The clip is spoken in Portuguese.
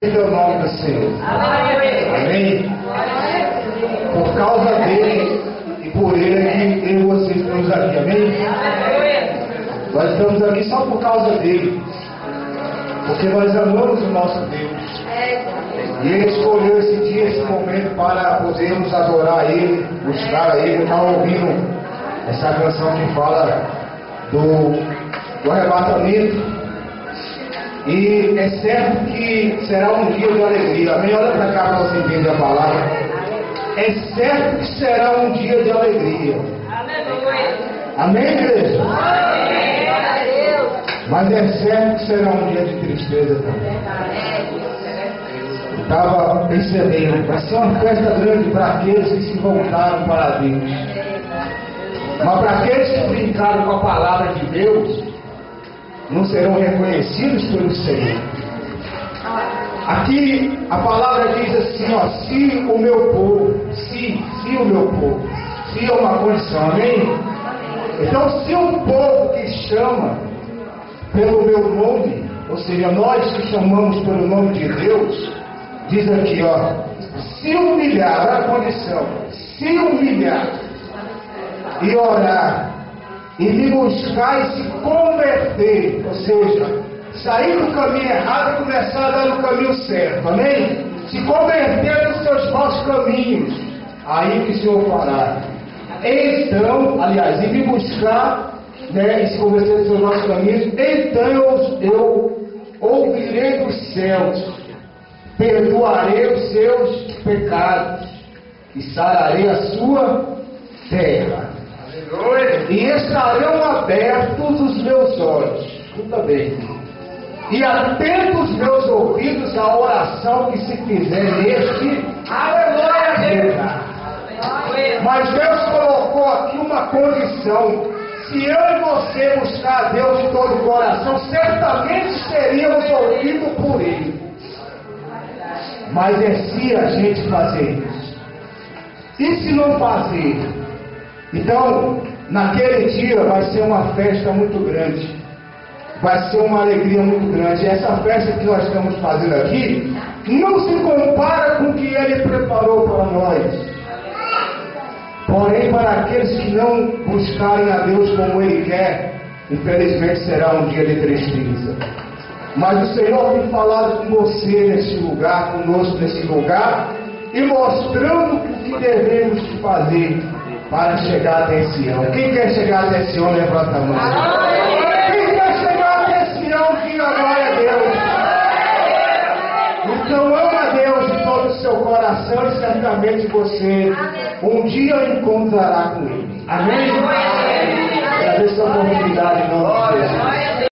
Seja o nome do Senhor. Amém? Por causa dele e por ele é que eu e vocês estamos aqui. Amém? Nós estamos aqui só por causa dele. Porque nós amamos o nosso Deus. E ele escolheu esse dia, esse momento para podermos adorar ele, buscar a ele. Eu estava ouvindo essa canção que fala do arrebatamento. E é certo que será um dia de alegria. Amém? Olha para cá para você entender a palavra. É certo que será um dia de alegria. Amém, igreja? Mas é certo que será um dia de tristeza também. Eu estava percebendo, vai ser uma festa grande para aqueles que se voltaram para Deus. Mas para aqueles que brincaram com a palavra de Deus, não serão reconhecidos pelo Senhor. Aqui a palavra diz assim, ó, se o meu povo, se o meu povo, se é uma condição, amém? Então, se um povo que chama pelo meu nome, ou seja, nós que chamamos pelo nome de Deus, diz aqui, ó, se humilhar, olha a condição, se humilhar e orar, e me buscar e se converter, ou seja, sair do caminho errado e começar a dar no caminho certo, amém? Se converter nos seus maus caminhos, aí que o Senhor fará. Então, aliás, e me buscar, né, e se converter nos seus maus caminhos, então eu ouvirei dos céus, perdoarei os seus pecados e sararei a sua terra. E estarão abertos os meus olhos, escuta bem, e atentos os meus ouvidos à oração que se fizer neste, aleluia. Mas Deus colocou aqui uma condição: se eu e você buscar a Deus de todo o coração, certamente seríamos ouvidos por Ele. Mas é se a gente fazer isso. E se não fazer? Então, naquele dia vai ser uma festa muito grande, vai ser uma alegria muito grande. E essa festa que nós estamos fazendo aqui não se compara com o que Ele preparou para nós. Porém, para aqueles que não buscarem a Deus como Ele quer, infelizmente será um dia de tristeza. Mas o Senhor tem falado com você nesse lugar, conosco nesse lugar, e mostrando o que devemos fazer para chegar até Sião. Quem quer chegar até Sião, levanta a mão. Quem quer chegar até Sião, diga glória a Deus. Então ama a Deus de todo o seu coração e certamente você um dia encontrará com Ele. Amém?